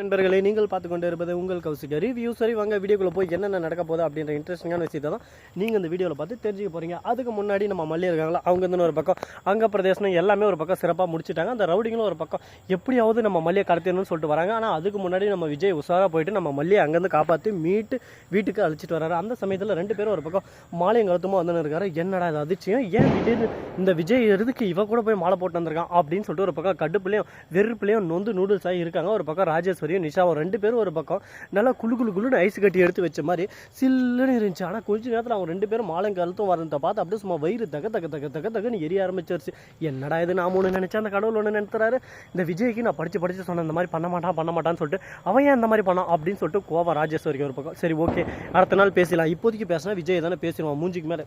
நண்பர்களே, நீங்கள் பார்த்து கொண்டு இருப்பது உங்கள் கௌசிக ரிவ்யூ. சரி, வாங்க வீடியோக்குள்ளே போய் என்னென்ன நடக்க போகுது அப்படின்ற இன்ட்ரெஸ்டிங்கான விஷயத்தை தான் நீங்கள் இந்த வீடியோவில் பார்த்து தெரிஞ்சுக்க போகிறீங்க. அதுக்கு முன்னாடி நம்ம மல்லி இருக்காங்களா, அவங்க வந்து ஒரு பக்கம் அங்கே பிரதேசம் எல்லாமே ஒரு பக்கம் சிறப்பாக முடிச்சுட்டாங்க. அந்த ரவுடிங்களும் ஒரு பக்கம் எப்படியாவது நம்ம மல்லியை கடத்தணும்னு சொல்லிட்டு வராங்க. ஆனால் அதுக்கு முன்னாடி நம்ம விஜய் உஷாராக போயிட்டு நம்ம மல்லியை அங்கேருந்து காப்பாற்றி மீட்டு வீட்டுக்கு அழைச்சிட்டு வராரு. அந்த சமயத்தில் ரெண்டு பேரும் ஒரு பக்கம் மாலையும் கழுத்துமா வந்து இருக்காரு. என்னடா இது அதிர்ச்சியும், ஏன் திடீர்னு இந்த விஜய் எதுக்கு இவ கூட போய் மாலை போட்டு வந்திருக்கான் அப்படின்னு சொல்லிட்டு ஒரு பக்கம் கடுப்புலையும் வெறுப்புலையும் நொந்து நூடுல்ஸ் ஆகி இருக்காங்க. ஒரு பக்கம் ராஜேஸ்வரியும் நிஷாவும் ரெண்டு பேரும் ஒரு பக்கம் நல்லா குழுன்னு ஐஸ் கட்டி எடுத்து வச்ச மாதிரி சில்லுன்னு இருந்துச்சு. ஆனால் கொஞ்ச நேரத்தில் அவங்க ரெண்டு பேரும் மாலை கழுத்தும் வரதை பார்த்து அப்படியே சும்மா வயிறு தகன்னு எரிய ஆரம்பிச்சிருச்சு. என்னடா இது நான் ஒன்று நினைச்சேன், அந்த கடவுள் ஒன்று நினைத்துறாரு. இந்த விஜய்க்கு நான் படிச்சு சொன்னேன் இந்த மாதிரி பண்ண மாட்டான்னு சொல்லிட்டு அவன் ஏன் இந்த மாதிரி பண்ணான் அப்படின்னு சொல்லிட்டு கோவம் ராஜேஸ்வரிக்கு ஒரு பக்கம். சரி ஓகே, அடுத்த நாள் பேசலாம், இப்போதைக்கு பேசினா விஜய் தானே பேசிடுவான், மூஞ்சிக்கு மேலே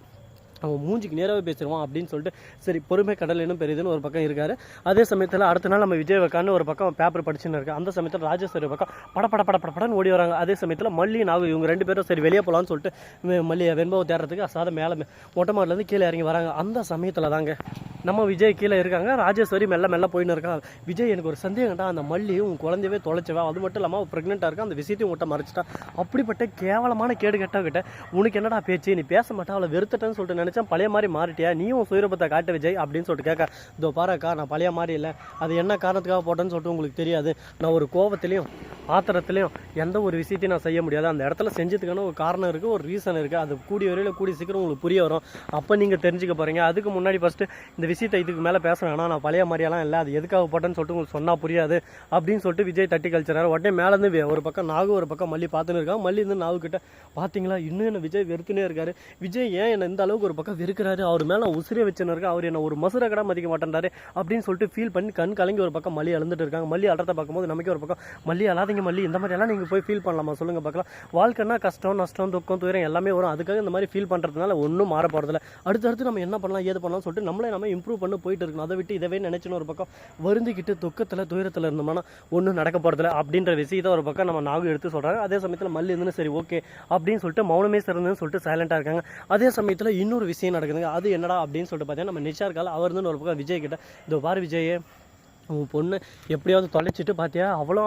அவன் மூஞ்சிக்கு நேராகவே பேசிடுவான் அப்படின்னு சொல்லிட்டு சரி பொறுமை கடல் இன்னும் பெரியதுன்னு ஒரு பக்கம் இருக்காரு. அதே சமயத்தில் அடுத்த நாள் நம்ம விஜய் வைக்கான்னு ஒரு பக்கம் பேப்பர் படிச்சுன்னு இருக்கு. அந்த சமயத்தில் ராஜேஸ்வரி பக்கம் படப்படன்னு ஓடி வராங்க. அதே சமயத்தில் மல்லி நாகு இவங்க ரெண்டு பேரும் சரி வெளியே போகலான்னு சொல்லிட்டு மல்லியை வெண்பாவை தேடுறதுக்கு அசாத மேலே மொட்டை மாடிலேருந்து கீழே இறங்கி வராங்க. அந்த சமயத்தில் தாங்க நம்ம விஜய் கீழே இருக்காங்க, ராஜேஸ்வரி மெல்ல போயின்னு இருக்காங்க. விஜய் எனக்கு ஒரு சந்தேகம்டா, அந்த மல்லி உன் குழந்தையவே தொலைச்சவா, அது மட்டும் இல்லாமல் ப்ரெக்னெண்ட்டாக இருக்கா, அந்த விஷயத்தையும் உங்கள்கிட்ட மறைச்சிட்டா, அப்படிப்பட்ட கேவலமான கேடு கெட்டவகிட்ட உனக்கு என்னடா பேச்சு, நீ பேச மாட்டா, அவளை வெறுத்துட்டேன்னு சொல்லிட்டு நினச்சேன், பழைய மாதிரி மாறிட்டியா, நீயும் சுயரூபத்தை காட்ட விஜய் அப்படின்னு சொல்லிட்டு கேட்க, இதோ பாருக்கா நான் பழைய மாதிரி இல்லை, அது என்ன காரணத்துக்காக போட்டேன்னு சொல்லிட்டு உங்களுக்கு தெரியாது, நான் ஒரு கோபத்திலையும் ஆத்திரத்துலையும் எந்த ஒரு விஷயத்தையும் நான் செய்ய முடியாது, அந்த இடத்துல செஞ்சதுக்கான ஒரு காரணம் இருக்குது, ஒரு ரீசன் இருக்குது, அது கூடிய வரையில் கூடிய சீக்கிரம் உங்களுக்கு புரிய வரும், அப்போ நீங்கள் தெரிஞ்சுக்க போகிறீங்க. அதுக்கு முன்னாடி ஃபஸ்ட்டு இந்த விஷயத்தை இதுக்கு மேலே பேசுகிறேன்னா நான் பழைய மாதிரியெல்லாம் இல்லை, அது எதுக்காக போட்டேன்னு சொல்லிட்டு உங்களுக்கு சொன்னால் புரியாது அப்படின்னு சொல்லிட்டு விஜய் தட்டி கழிச்சாரு. உடனே மேலேருந்து ஒரு பக்கம் நாகு ஒரு பக்கம் மல்லி பார்த்துன்னு இருக்காங்க. மல்லி இருந்து நாகு கிட்ட பார்த்தீங்களா இன்னும் என்ன விஜய் வெறுத்துனே இருக்காரு, விஜய் ஏன் என்ன இந்த அளவுக்கு ஒரு பக்கம் வெறுக்கிறாரு, அவர் மேலே உசிரியை வச்சுன்னு இருக்கா, அவர் என்ன ஒரு மசுரை கடை மதிக்க மாட்டேன்றாரு அப்படின்னு சொல்லிட்டு ஃபீல் பண்ணி கண் கலங்கி ஒரு பக்கம் மல்லி அழுந்துட்டு இருக்காங்க. மல்லி அடத்தை பார்க்கும்போது நமக்கு ஒரு பக்கம் மல்லி அழாதீங்க மல்லி, இந்த மாதிரி எல்லாம் நீங்கள் போய் ஃபீல் பண்ணலாமா சொல்லுங்க பார்க்கலாம், வாழ்க்கைன்னா கஷ்டம் நஷ்டம் துக்கம் துயரம் எல்லாமே வரும், அதுக்காக இந்த மாதிரி ஃபீல் பண்ணுறதுனால ஒன்றும் மாற போகிறதில்ல, அடுத்தடுத்து நம்ம என்ன பண்ணலாம் ஏது பண்ணலாம் சொல்லிட்டு நம்மளே நம்ம இம்ப்ரூவ் பண்ணி போயிட்டு இருக்கணும், அதை விட்டு இதவே நினைச்சுன்னு ஒரு பக்கம் வருந்திக்கிட்டு துக்கத்தில் துயரத்தில் இருந்தோம்னா ஒன்றும் நடக்க போகிறதில்ல அப்படின்ற விஷயத்தை ஒரு பக்கம் நம்ம நாகு எடுத்து சொல்கிறாங்க. அதே சமயத்தில் மல்லி இருந்துன்னு சரி ஓகே அப்படின்னு சொல்லிட்டு மௌனமே சிறந்துன்னு சொல்லிட்டு சைலண்டாக இருக்காங்க. அதே சமயத்தில் இன்னொரு விஷயம் நடக்குதுங்க, அது என்னடா அப்படின்னு சொல்லிட்டு பார்த்தீங்கன்னா நம்ம நிஷா இருக்கால, அவர் இருந்து ஒரு பக்கம் விஜய் கிட்ட இதோ பாரு விஜயே, உன் பொண்ணு எப்படியாவது தொலைச்சிட்டு பார்த்தியா, அவ்வளோ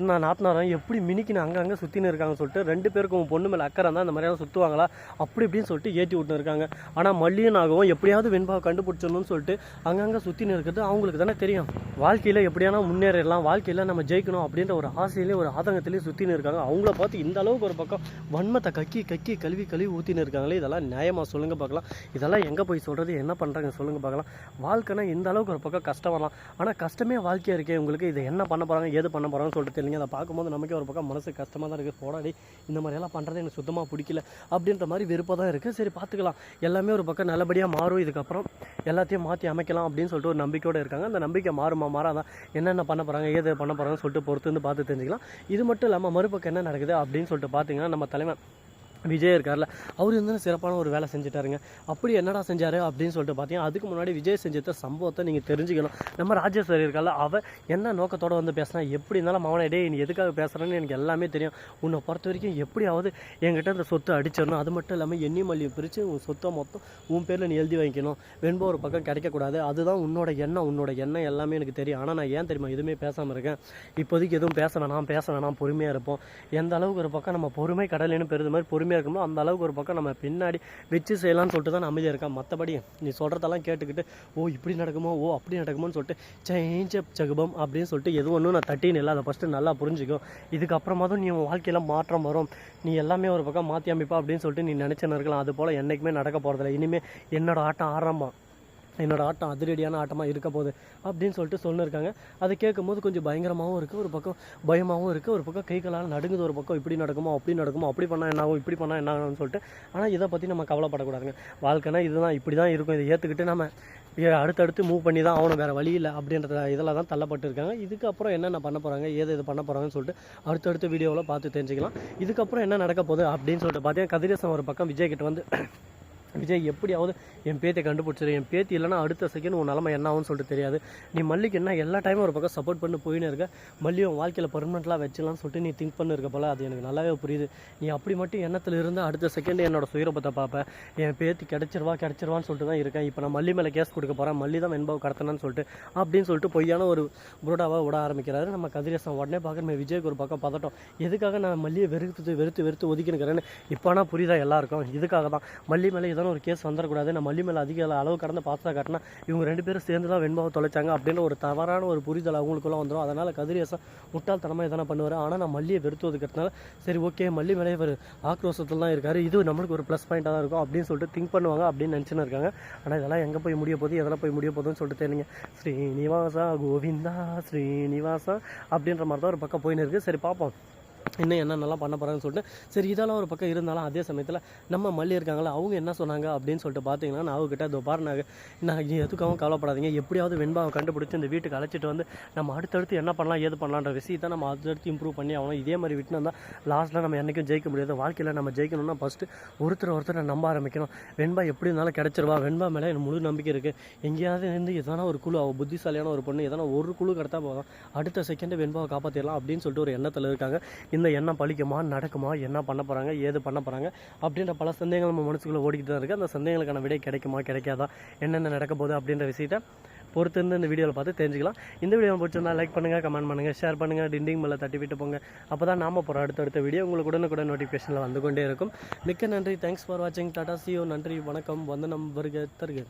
நான் நாத்தினாரம் எப்படி மினிக்கின்னு அங்கங்கே சுற்றின்னு இருக்காங்க சொல்லிட்டு ரெண்டு பேருக்கும் உன் பொண்ணு மேலே அக்கறை தான் இந்த மாதிரியான சுற்றுவாங்களா அப்படி இப்படின்னு சொல்லிட்டு ஏற்றி விட்டுன்னு இருக்காங்க. ஆனால் மல்லியும் ஆகவும் எப்படியாவது வெண்பாவை கண்டுபிடிச்சணும்னு சொல்லிட்டு அங்கங்கே சுற்றின்னு இருக்கிறது அவங்களுக்கு தானே தெரியும், வாழ்க்கையில் எப்படியானா முன்னேறலாம், வாழ்க்கையில் நம்ம ஜெயிக்கணும் அப்படின்ற ஒரு ஆசையிலையும் ஒரு ஆதங்கத்திலையும் சுற்றின்னு இருக்காங்க. அவங்கள பார்த்து இந்த அளவுக்கு ஒரு பக்கம் வன்மத்தை கக்கி கழுவி ஊற்றின்னு இருக்காங்களே, இதெல்லாம் நியாயமாக சொல்லுங்கள் பார்க்கலாம், இதெல்லாம் எங்கே போய் சொல்கிறது, என்ன பண்ணுறாங்க சொல்லுங்கள் பார்க்கலாம். வாழ்க்கைனா இந்த அளவுக்கு ஒரு பக்கம் கஷ்டம் வரலாம், ஆனால் கஷ்டமே வாழ்க்கையாக இருக்கே உங்களுக்கு, இதை என்ன பண்ண போகிறாங்க ஏது பண்ண போகிறாங்கன்னு சொல்லிட்டு தெரியல. அதை பார்க்கும்போது நமக்கே ஒரு பக்கம் மனசு கஷ்டமாக தான் இருக்குது, போடாடி இந்த மாதிரியெல்லாம் பண்ணுறது எனக்கு சுத்தமாக பிடிக்கல அப்படின்ற மாதிரி விருப்பம் தான் இருக்குது. சரி பார்த்துக்கலாம், எல்லாமே ஒரு பக்கம் நல்லபடியாக மாறும், இதுக்கப்புறம் எல்லாத்தையும் மாற்றி அமைக்கலாம் அப்படின்னு சொல்லிட்டு ஒரு நம்பிக்கையோடு இருக்காங்க. அந்த நம்பிக்கை மாறாதான் என்னென்ன பண்ண போகிறாங்க ஏது பண்ண போகிறாங்கன்னு சொல்லிட்டு பொறுத்து வந்து பார்த்து தெரிஞ்சுக்கலாம். இது மட்டும் இல்லாமல் மறுபக்கம் என்ன நடக்குது அப்படின்னு சொல்லிட்டு பார்த்தீங்கன்னா நம்ம தலைமை விஜய் இருக்கார்ல, அவர் வந்து சிறப்பான ஒரு வேலை செஞ்சுட்டாருங்க. அப்படி என்னடா செஞ்சார் அப்படின்னு சொல்லிட்டு பார்த்தீங்கன்னா அதுக்கு முன்னாடி விஜய் செஞ்ச சம்பவத்தை நீங்கள் தெரிஞ்சுக்கணும். நம்ம ராஜேஸ்வரி இருக்கார்ல, அவள் என்ன நோக்கத்தோடு வந்து பேசினா, எப்படி இருந்தாலும் அவனை டே நீ எதுக்காக பேசுகிறேன்னு எனக்கு எல்லாமே தெரியும், உன்னை பொறுத்த வரைக்கும் எப்படியாவது என்கிட்ட அந்த சொத்தை அடிச்சிடணும், அது மட்டும் இல்லாமல் எண்ணி மல்லியை பிரித்து உன் சொத்தை மொத்தம் உன் பேரில் நீ எழுதி வாங்கிக்கணும், வெண்பா ஒரு பக்கம் கிடைக்கக்கூடாது, அதுதான் உன்னோட எண்ணம் எல்லாமே எனக்கு தெரியும். ஆனால் நான் ஏன் தெரியுமா எதுவுமே பேசாமல் இருக்கேன், இப்போதைக்கு எதுவும் பேச வேணாம் பொறுமையாக இருப்போம், எந்த அளவுக்கு ஒரு பக்கம் நம்ம பொறுமை கடலேன்னு பெருது மாதிரி பொறுமையாக இருக்கணும், அந்த அளவுக்கு ஒரு பக்கம் நம்ம பின்னாடி வச்சு செய்யலாம்னு சொல்லிட்டு தான் நான் அமைதியாக இருக்கேன். மற்றபடி நீ சொல்கிறதெல்லாம் கேட்டுக்கிட்டு ஓ இப்படி நடக்குமோ ஓ அப்படி நடக்குமோன்னு சொல்லிட்டு சேஞ்ச் சகுபம் அப்படின்னு சொல்லிட்டு எது ஒன்றும் நான் தட்டின்னு இல்லை, அதை ஃபஸ்ட்டு நல்லா புரிஞ்சுக்கும், இதுக்கப்புறமா தான் நீ உன் வாழ்க்கையில் மாற்றம் வரும், நீ எல்லாமே ஒரு பக்கம் மாற்றி அமைப்பா அப்படின்னு சொல்லிட்டு நீ நினச்சின்னு இருக்கலாம். அது போல் என்றைக்குமே நடக்க போகிறதில்ல, இனிமேல் என்னோடய ஆட்டம் ஆரம்பம், என்னோடய ஆட்டம் அதிரடியான ஆட்டமாக இருக்க போகுது அப்படின்னு சொல்லிட்டு சொல்லியிருக்காங்க. அதை கேட்கும்போது கொஞ்சம் பயங்கரமாகவும் இருக்குது, ஒரு பக்கம் பயமாகவும் இருக்குது, ஒரு பக்கம் கை காலால் நடுங்குது, ஒரு பக்கம் இப்படி நடக்குமோ அப்படி பண்ணால் என்ன ஆகும் இப்படி பண்ணால் என்ன ஆகும்னு சொல்லிட்டு. ஆனால் இதை பற்றி நம்ம கவலைப்படக்கூடாதுங்க, வாழ்க்கைனா இதுதான் இப்படி தான் இருக்கும், இதை ஏற்றுக்கிட்டு நம்ம அடுத்தடுத்து மூவ் பண்ணி தான் ஆகணும், வேறு வழி இல்லை அப்படின்ற இதில் தான் தள்ளப்பட்டு இருக்காங்க. இதுக்கப்புறம் என்னென்ன பண்ண போகிறாங்க இது பண்ண போகிறாங்கன்னு சொல்லிட்டு அடுத்தடுத்த வீடியோவில் பார்த்து தெரிஞ்சுக்கலாம். இதுக்கப்புறம் என்ன நடக்க போகுது அப்படின்னு சொல்லிட்டு பார்த்தீங்கன்னா கதிரேசன் ஒரு பக்கம் விஜய் கிட்ட வந்து விஜய் எப்படியாவது என் பேத்தியை கண்டுபிடிச்சிரு, என் பேத்தி இல்லைனா அடுத்த செகண்ட் உன் நிலமை என்ன ஆகும்னு சொல்லிட்டு தெரியாது. நீ மல்லிக்கு என்ன எல்லா டைமும் ஒரு பக்கம் சப்போர்ட் பண்ணி போயின்னு இருக்க, மல்லி உன் வாழ்க்கையில் பர்மனெண்ட்லாம் வச்சுலான்னு சொல்லிட்டு நீ திங்க் பண்ணிருக்க போல. அது எனக்கு நல்லாவே புரியுது. நீ அப்படி மட்டும் எண்ணத்தில் இருந்தால் அடுத்த செகண்ட் என்னோட சுயரூபத்தை பார்ப்பேன். என் பேத்தி கிடச்சிருவான்னு சொல்லிட்டு தான் இருக்கேன். இப்போ நான் மல்லி மேலே கேஸ் கொடுக்க போகிறேன், மல்லி தான் வெண்பாவை கடத்தினான்னு சொல்லிட்டு அப்படின்னு சொல்லிட்டு பொய்யான ஒரு புரோடாவாக விட ஆரம்பிக்கிறாரு நம்ம கதிரேசன். உடனே பார்க்குற விஜய்க்கு ஒரு பக்கம் பதட்டம். எதுக்காக நான் மல்லியை வெறுத்து ஒதுக்கினுக்கிறேன்னு இப்போனா புரியுதா எல்லாருக்கும். இதுக்காக தான் மல்லி மேலே ஏதோ ஒரு கேஸ் வந்துடக்கூடாது, நான் மல்லி மேலே அதிக அளவு கடந்த பாசத்தை காட்டினா இவங்க 2 பேரும் சேர்ந்து தான் வெண்பாவை தொலைச்சாங்க அப்படின்னு ஒரு தவறான ஒரு புரிதல் அவங்களுக்குள்ள வந்துடும். அதனால் கதிரேசன் முட்டாள்தனமாக எதனா பண்ணுவார். ஆனால் நான் மல்லியை வெறுத்துவதுக்கிறதுனால சரி ஓகே மல்லி மேலே ஒரு ஆக்ரோஷத்தில் தான் இருக்காரு, இது நம்மளுக்கு ஒரு ப்ளஸ் பாயிண்ட்டாக தான் இருக்கும் அப்படின்னு சொல்லிட்டு திங்க் பண்ணுவாங்க அப்படின்னு நினச்சின்னு இருக்காங்க. ஆனால் இதெல்லாம் எங்கே போய் முடிய போகுது, எதெல்லாம் போய் முடிய போகுதுன்னு சொல்லிட்டு தெரியுங்க. ஸ்ரீனிவாசா கோவிந்தா ஸ்ரீனிவாசா அப்படின்ற மாதிரி தான் ஒரு பக்கம் போயின்னு இருக்குது. சரி பார்ப்போம் இன்னும் என்னென்னலாம் பண்ண போகிறாங்கன்னு சொல்லிட்டு. சரி இதெல்லாம் ஒரு பக்கம் இருந்தாலும் அதே சமயத்தில் நம்ம மல்லி இருக்காங்களா அவங்க என்ன சொன்னாங்க அப்படின்னு சொல்லிட்டு பார்த்தீங்கன்னா, நான் அவங்ககிட்ட இதோ பாருனாங்க, நான் எதுக்காகவும் கவலைப்படாதீங்க, எப்படியாவது வெண்பாவை கண்டுபிடிச்சி இந்த வீட்டுக்கு அழைச்சிட்டு வந்து நம்ம அடுத்தடுத்து என்ன பண்ணலாம் ஏது பண்ணலான்ற விஷயத்தை நம்ம அடுத்தடுத்து இம்ப்ரூவ் பண்ணி ஆகணும். இதே மாதிரி விட்டுன்னு இருந்தால் லாஸ்ட்டில் நம்ம என்றைக்கும் ஜெயிக்க முடியாது. வாழ்க்கையில் நம்ம ஜெயிக்கணும்னா ஃபஸ்ட்டு ஒருத்தரை நம்ப ஆரம்பிக்கணும். வெண்பா எப்படி இருந்தாலும் கிடச்சிருவா, வெண்பா மேலே எனக்கு முழு நம்பிக்கை இருக்குது. எங்கேயாவது இருந்து எதனா ஒரு குழு, அவள் புத்திசாலியான ஒரு பொண்ணு, எதனா ஒரு குழு கிடத்தா போதும் அடுத்த செகண்டு வெண்பாவை காப்பாற்றிடலாம் அப்படின்னு சொல்லிட்டு ஒரு எண்ணத்தில் இருக்காங்க. இந்த எண்ணம் பழிக்குமா நடக்குமா, என்ன பண்ண போகிறாங்க ஏது பண்ண போகிறாங்க அப்படின்ற பல சந்தேகங்கள் நம்ம மனசுக்குள்ளே ஓடிக்கிட்டு தான் இருக்குது. அந்த சந்தேகங்களுக்கான விடை கிடைக்குமா கிடைக்காதா, என்னென்ன நடக்க போகுது அப்படின்ற விஷயத்தை பொறுத்திருந்து இந்த வீடியோவில் பார்த்து தெரிஞ்சுக்கலாம். இந்த வீடியோ பிடிச்சிருந்தா லைக் பண்ணுங்கள், கமெண்ட் பண்ணுங்கள், ஷேர் பண்ணுங்கள், டிண்டிங் மேலே தட்டி விட்டு போங்க. அப்போ தான் நாம போகிற அடுத்தடுத்த வீடியோ உங்களுக்கு உடனுக்குடன் நோட்டிஃபிகேஷனில் வந்து கொண்டே இருக்கும். மிக்க நன்றி, தேங்க்ஸ் ஃபார் வாட்சிங், டாடா, சி யூ, நன்றி, வணக்கம், வந்தனம், வருக தருக.